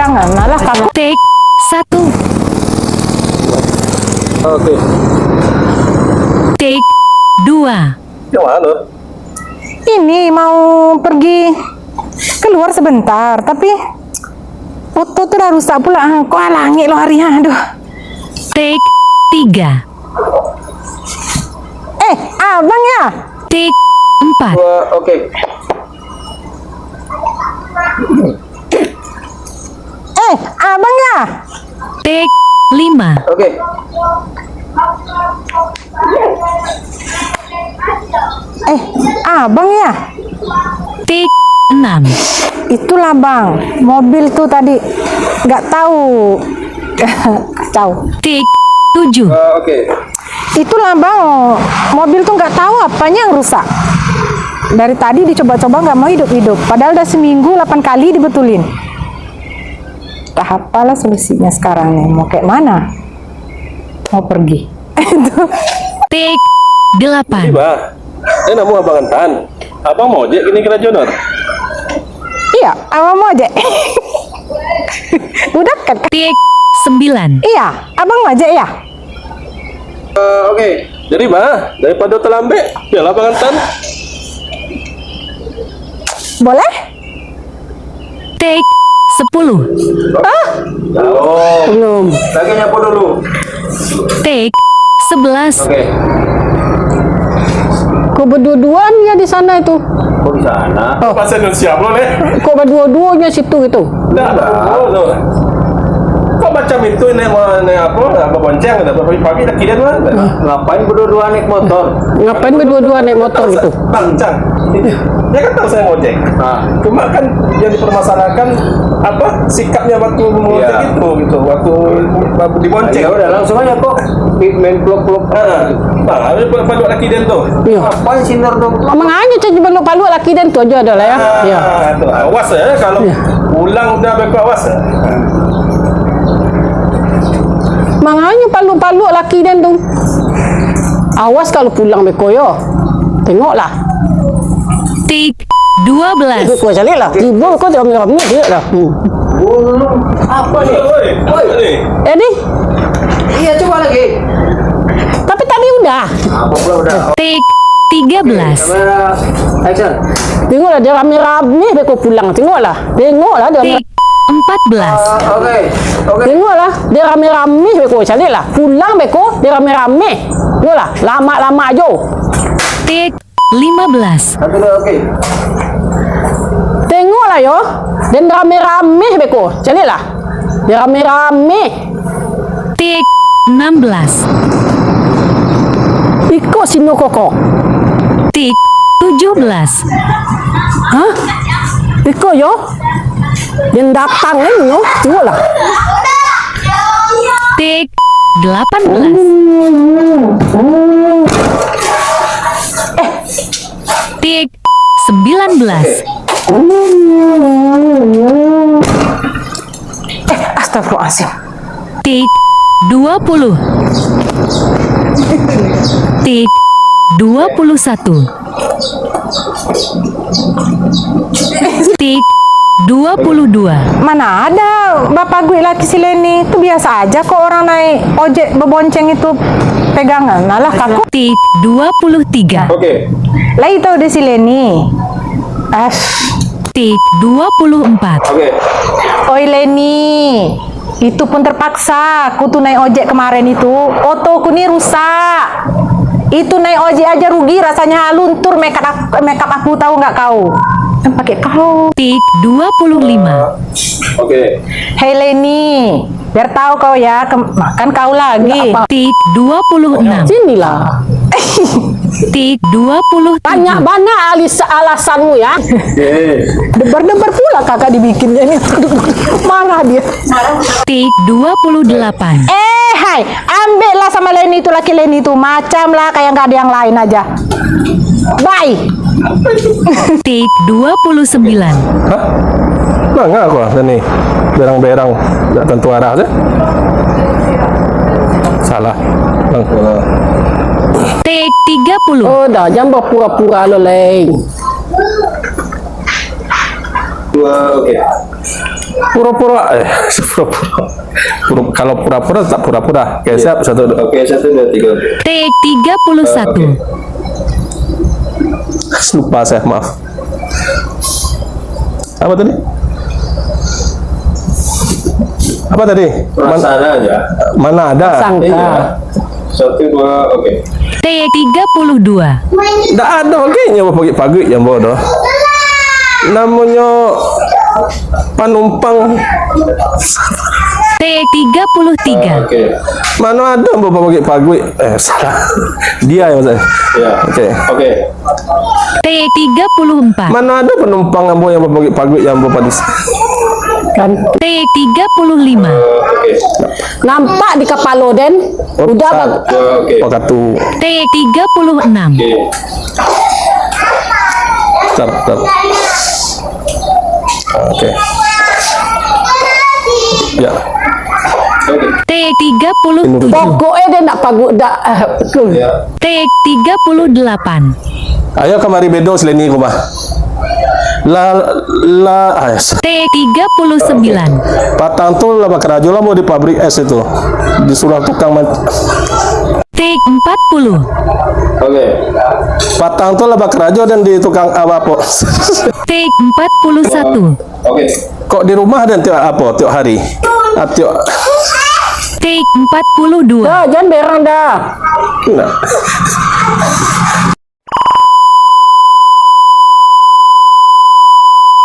pegangan. Nah lah kaku. Take 1. Oke. Take 2. Yang mana? Ini mau pergi keluar sebentar, tapi foto tuh udah rusak pula. Kok halangi lo hari aduh. Take 3. Abang ya? Take 4. Oke. Abang ya? Take 5. Oke. Abang ya? Take 6. Itulah bang, mobil tuh tadi nggak tahu kacau. Take 7. Oke. Itulah bang, mobil tuh nggak tahu apanya yang rusak. Dari tadi dicoba-coba nggak mau hidup-hidup. Padahal udah seminggu 8 kali dibetulin. Tak apalah solusinya sekarang nih. Mau kayak mana? Mau pergi. Take 8. Tiba. Namu abang Tan. Abang mau ojek ini kena jonor. Iya, abang mau aja. Udah kan? Take 9. Iya, abang mau aja ya. Oke. Jadi bah, daripada terlambat, biarlah abang Tan. Boleh? Take 10. Oh, Belum. lagi nyapu dulu. Take 11. Oke. Kok berdua-duaan ya di sana itu? Kok di sana? Oh, pasien non siap lo nih. Kok berdua-duanya situ gitu? Enggak tahu tuh. Kok macam itu naik apa bonceng ada pagi tak kira tuan. Ngapain berdua-dua naik motor? Ngapain berdua-dua naik motor gitu? Bang Cang. Ya kan tahu saya ngojek. Cuma kan yang dipermasalahkan apa sikapnya waktu ngojek gitu waktu dibonceng. Ya udah langsung aja kok main peluk-peluk. Bang, ada peluk laki dan tuh. Iya. Apaan sinar dong? Emang aja coba peluk-peluk laki dan tu aja adalah ya. Iya. Tuh, awas ya kalau pulang udah baik awas ya. Makanya paluk-paluk laki dan tu. Awas kalau pulang bekoyo. Tengoklah. Take 12. Kau cari lah. Tiba kau jangan ramai dia lah. Apa nih? Woi. Ni? Iya coba lagi. Tapi tadi udah. Apa pula udah? Take 13. Kamera action. Tengoklah dia rame-rame beko pulang. Tengoklah. Tengoklah dia. Take 14. Oke. Tengoklah dia rame-rame beko cari lah. Pulang beko dia rame-rame. Tengoklah. Lama-lama aja. Take 15. Oke. Tengoklah yo. Dan rame-rame beko. Cari lah. Dia rame-rame. Take 16. Ikut sino koko. Take 17. Hah? Ikut yo. Yang datang ini yo. Tengoklah. Take 18. Take 19. Astagfirullahaladzim. Take 20. Take 21. Take 22. Mana ada bapak gue laki si Leni. Itu biasa aja kok orang naik ojek bebonceng itu pegangan. Alah kaku. Take 23. Oke. Lah itu udah si Leni. Take 24. Oke. Oi Leni. Itu pun terpaksa. Aku tuh naik ojek kemarin itu. Otoku nih rusak. Itu naik ojek aja rugi rasanya luntur make up aku tahu nggak kau? Kan pakai kau. Take 25. Oke. Hey Leni, biar tahu kau ya, makan kau lagi. Take 26. Sinilah. Take 27. Banyak alasanmu ya. Debar-debar pula kakak dibikinnya ini. Marah dia. Take 28. Hai, ambillah sama Leni itu laki Leni itu macam lah kayak nggak ada yang lain aja. Bye. Take 29. Hah? Enggak aku sini. Berang-berang enggak tentu arah aja. Salah. Bang. Take 30. Oh, dah jangan berpura-pura lo, Leng. Oke. Pura-pura, kalau pura-pura tak pura-pura. Oke, siap, 1, 2. Oke, 1, 2, 3. Take 31. Lupa saya, maaf. Apa tadi? Apa tadi? Perasaan aja. Mana ada? Sangka. Iya. 1, 2, oke. Take 32. Nggak ada kayaknya pagi-pagi yang bodoh. Namanya penumpang. Take 33. Oke. Mana ada bapak pagi-pagi? Salah. Dia yang saya. Ya. Oke. Oke. Take 34. Mana ada penumpang yang pagi-pagi yang bapak di Kan Take 35. Oke. nampak di kepala Den. Udah bang. 2, oke. Oh, kartu. Take 36. Oke. Bentar. Oke. Ya. Oke. Take 37. Pokoknya dia nak pagu dak. Ya. Take 38. Ayo kemari bedo seleni ko ba? Ayos. Take 39. Patang tuh lah bakarajo lah mau di pabrik es itu. Disuruh tukang Take 40. Oke. patang tuh lah bakarajo dan di tukang apa po. Take 41. Oke. Kok di rumah dan tiap apa tiap hari? Tiap Take 42. Dah, jangan berang dah. nah.